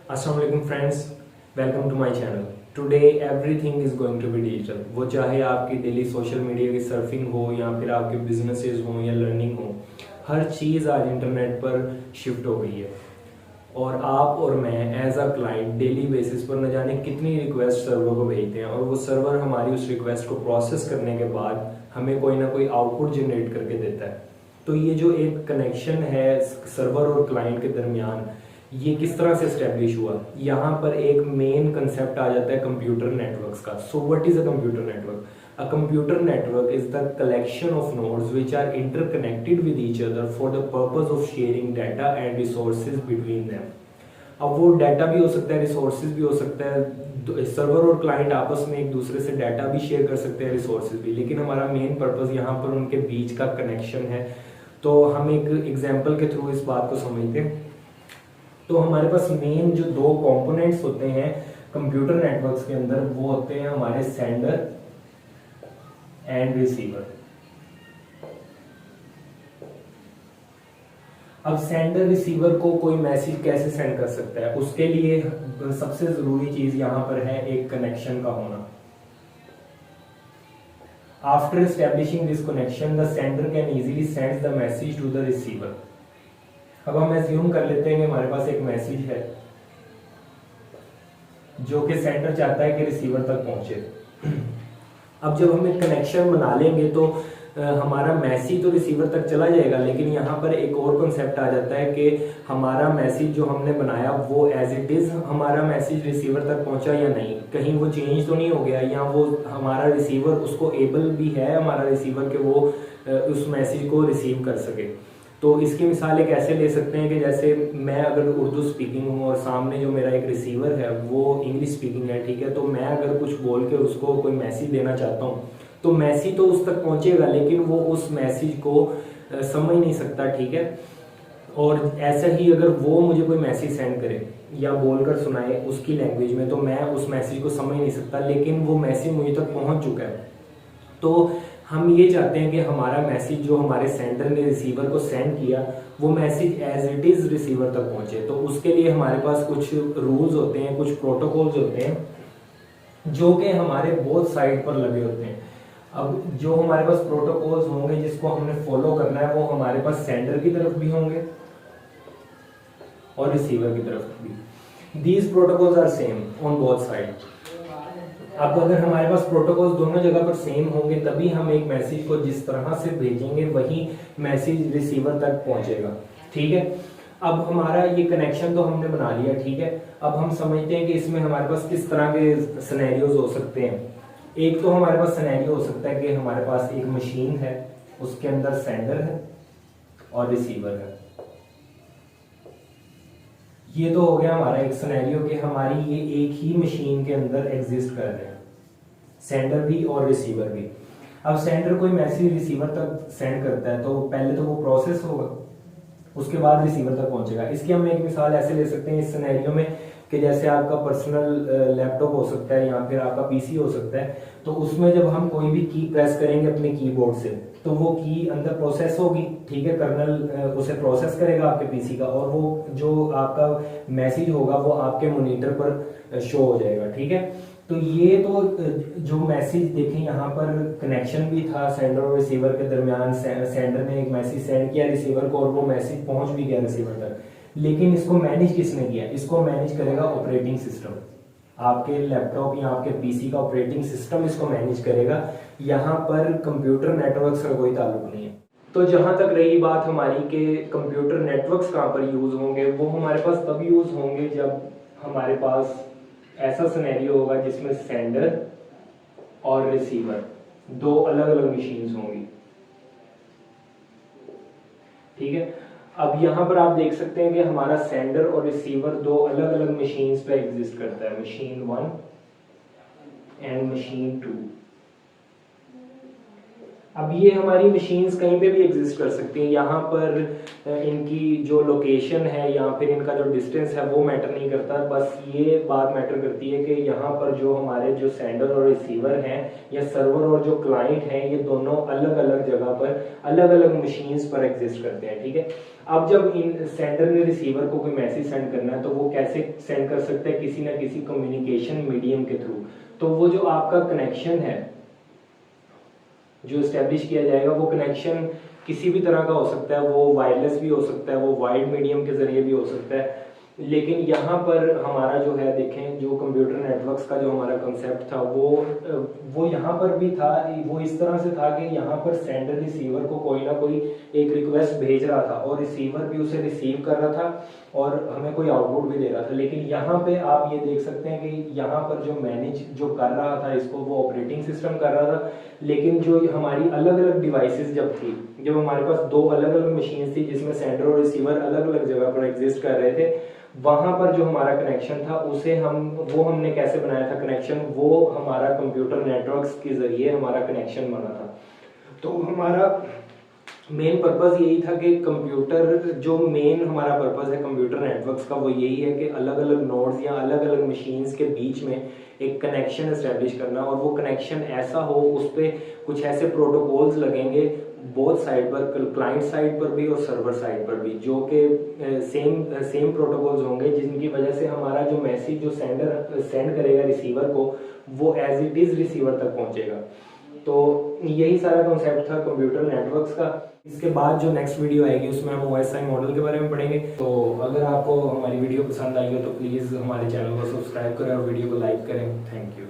अस्सलाम वालेकुम friends, welcome to my channel. Today everything is going to be digital. वो चाहे आपकी डेली सोशल मीडिया की सर्फिंग हो या फिर आपके बिजनेसेस हो या लर्निंग हो, हर चीज़ आज इंटरनेट पर शिफ्ट हो गई है। और आप और मैं as a client daily basis पर न जाने कितनी रिक्वेस्ट सर्वर को भेजते हैं और वो सर्वर हमारी उस रिक्वेस्ट को प्रोसेस करने के बाद हमें कोई ना कोई आउटपुट जनरेट करके देता है। तो ये जो एक कनेक्शन है सर्वर और क्लाइंट के दरमियान, ये किस तरह से स्टैब्लिश हुआ। यहाँ पर एक मेन कंसेप्ट आ जाता है कंप्यूटर नेटवर्क्स का। So what is a computer network? A computer network is the collection of nodes which are interconnected with each other for the purpose of sharing data and resources between them. अब वो data भी हो सकता है, resources भी हो सकता है। सर्वर और क्लाइंट आपस में एक दूसरे से डाटा भी शेयर कर सकते हैं, रिसोर्सेज भी, लेकिन हमारा मेन पर्पस यहाँ पर उनके बीच का कनेक्शन है। तो हम एक एग्जांपल के थ्रू इस बात को समझते हैं। तो हमारे पास मेन जो दो कंपोनेंट्स होते हैं कंप्यूटर नेटवर्क्स के अंदर, वो होते हैं हमारे सेंडर एंड रिसीवर। अब सेंडर रिसीवर को कोई मैसेज कैसे सेंड कर सकता है, उसके लिए सबसे जरूरी चीज यहां पर है एक कनेक्शन का होना। After establishing this connection the sender can easily send the message to the receiver. अब हम एज्यूम कर लेते हैं कि हमारे पास एक मैसेज है जो कि सेंडर चाहता है कि रिसीवर तक पहुंचे। अब जब हम एक कनेक्शन बना लेंगे तो हमारा मैसेज तो रिसीवर तक चला जाएगा, लेकिन यहाँ पर एक और कॉन्सेप्ट आ जाता है कि हमारा मैसेज जो हमने बनाया वो एज इट इज हमारा मैसेज रिसीवर तक पहुंचा या नहीं, कहीं वो चेंज तो नहीं हो गया, या वो हमारा रिसीवर उसको एबल भी है हमारा रिसीवर कि वो उस मैसेज को रिसीव कर सके। तो इसकी मिसाल एक ऐसे ले सकते हैं कि जैसे मैं अगर उर्दू स्पीकिंग हूँ और सामने जो मेरा एक रिसीवर है वो इंग्लिश स्पीकिंग है, ठीक है, तो मैं अगर कुछ बोल के उसको कोई मैसेज देना चाहता हूँ तो मैसेज तो उस तक पहुंचेगा, लेकिन वो उस मैसेज को समझ नहीं सकता, ठीक है। और ऐसा ही अगर वो मुझे कोई मैसेज सेंड करे या बोलकर सुनाए उसकी लैंग्वेज में, तो मैं उस मैसेज को समझ नहीं सकता, लेकिन वो मैसेज मुझे तक पहुंच चुका है। तो हम ये चाहते हैं कि हमारा मैसेज जो हमारे सेंडर ने रिसीवर को सेंड किया वो message as it is receiver तक पहुंचे। तो उसके लिए हमारे पास कुछ रूल्स होते हैं, कुछ प्रोटोकॉल्स होते हैं जो कि हमारे बोथ साइड पर लगे होते हैं। अब जो हमारे पास प्रोटोकॉल्स होंगे जिसको हमने फॉलो करना है वो हमारे पास सेंडर की तरफ भी होंगे और रिसीवर की तरफ भी। These protocols are same on both side. अब अगर हमारे पास प्रोटोकॉल्स दोनों जगह पर सेम होंगे तभी हम एक मैसेज को जिस तरह से भेजेंगे वही मैसेज रिसीवर तक पहुंचेगा, ठीक है। अब हमारा ये कनेक्शन तो हमने बना लिया, ठीक है। अब हम समझते हैं कि इसमें हमारे पास किस तरह के सिनेरियोज हो सकते हैं। एक तो हमारे पास सिनेरियो हो सकता है कि हमारे पास एक मशीन है, उसके अंदर सेंडर है और रिसीवर है। ये तो हो गया हमारा एक सिनेरियो कि हमारी ये एक ही मशीन के अंदर एग्जिस्ट कर रहे हैं, सेंडर भी और रिसीवर भी। अब सेंडर कोई मैसेज रिसीवर तक सेंड करता है तो पहले तो वो प्रोसेस होगा, उसके बाद रिसीवर तक पहुंचेगा। इसकी हम एक मिसाल ऐसे ले सकते हैं इस सिनेरियो में कि जैसे आपका पर्सनल लैपटॉप हो सकता है या फिर आपका पीसी हो सकता है, तो उसमें जब हम कोई भी की प्रेस करेंगे अपने कीबोर्ड से तो वो की अंदर प्रोसेस होगी, ठीक है, कर्नल उसे प्रोसेस करेगा आपके पीसी का, और वो जो आपका मैसेज होगा वो आपके मॉनिटर पर शो हो जाएगा, ठीक है। तो ये तो जो मैसेज देखें यहाँ पर कनेक्शन भी था सेंडर और रिसीवर के दरमियान। सेंडर ने एक मैसेज सेंड किया रिसीवर को और वो मैसेज पहुंच भी गया रिसीवर तक, लेकिन इसको मैनेज किसने किया? इसको मैनेज करेगा ऑपरेटिंग सिस्टम। आपके लैपटॉप या आपके पीसी का ऑपरेटिंग सिस्टम इसको मैनेज करेगा। यहाँ पर कंप्यूटर नेटवर्क्स का कोई ताल्लुक नहीं है। तो जहां तक रही बात हमारी के कंप्यूटर नेटवर्क्स कहाँ पर यूज होंगे, वो हमारे पास तब यूज होंगे जब हमारे पास ऐसा सिनेरियो होगा जिसमें सेंडर और रिसीवर दो अलग अलग मशीन्स होंगी, ठीक है। अब यहां पर आप देख सकते हैं कि हमारा सेंडर और रिसीवर दो अलग अलग मशीन्स पे एग्जिस्ट करता है, मशीन 1 एंड मशीन 2। अब ये हमारी मशीन्स कहीं पे भी एग्जिस्ट कर सकती हैं, यहाँ पर इनकी जो लोकेशन है या फिर इनका जो डिस्टेंस है वो मैटर नहीं करता, बस ये बात मैटर करती है कि यहाँ पर जो हमारे जो सेंडर और रिसीवर हैं या सर्वर और जो क्लाइंट हैं ये दोनों अलग अलग जगह पर अलग अलग मशीन्स पर एग्जिस्ट करते हैं, ठीक है। अब जब इन सेंडर ने रिसीवर को कोई मैसेज सेंड करना है तो वो कैसे सेंड कर सकते हैं, किसी ना किसी कम्युनिकेशन मीडियम के थ्रू। तो वो जो आपका कनेक्शन है जो स्टैब्लिश किया जाएगा वो कनेक्शन किसी भी तरह का हो सकता है, वो वायरलेस भी हो सकता है, वो वाइड मीडियम के जरिए भी हो सकता है। लेकिन यहाँ पर हमारा जो है देखें, जो कंप्यूटर नेटवर्क्स का जो हमारा कंसेप्ट था वो यहाँ पर भी था, वो इस तरह से था कि यहाँ पर सेंडर रिसीवर को कोई ना कोई एक रिक्वेस्ट भेज रहा था और रिसीवर भी उसे रिसीव कर रहा था और हमें कोई आउटपुट भी दे रहा था। लेकिन यहाँ पे आप ये देख सकते हैं कि यहाँ पर जो मैनेज जो कर रहा था इसको वो ऑपरेटिंग सिस्टम कर रहा था, लेकिन जो हमारी अलग अलग डिवाइसेस जब हमारे पास दो अलग अलग मशीन थी जिसमें सेंडर और रिसीवर अलग अलग जगह पर एग्जिस्ट कर रहे थे, वहां पर जो हमारा कनेक्शन था उसे हमने कैसे बनाया था कनेक्शन, वो हमारा कंप्यूटर नेटवर्क्स के जरिए हमारा कनेक्शन बना था। तो हमारा मेन पर्पस यही था कि कंप्यूटर जो मेन हमारा पर्पस है कंप्यूटर नेटवर्क्स का वो यही है कि अलग अलग नोड्स या अलग अलग मशीन्स के बीच में एक कनेक्शन एस्टेब्लिश करना, और वो कनेक्शन ऐसा हो, उस पर कुछ ऐसे प्रोटोकॉल्स लगेंगे बोथ साइड पर, क्लाइंट साइड पर भी और सर्वर साइड पर भी, जो कि सेम प्रोटोकॉल्स होंगे जिनकी वजह से हमारा जो मैसेज जो सेंडर सेंड करेगा रिसीवर को वो एज इट इज रिसीवर तक पहुंचेगा। तो यही सारा कॉन्सेप्ट था कंप्यूटर नेटवर्क्स का। इसके बाद जो नेक्स्ट वीडियो आएगी उसमें हम OSI मॉडल के बारे में पढ़ेंगे। तो अगर आपको हमारी वीडियो पसंद आई हो तो प्लीज़ हमारे चैनल को सब्सक्राइब करें और वीडियो को लाइक करें। Thank you.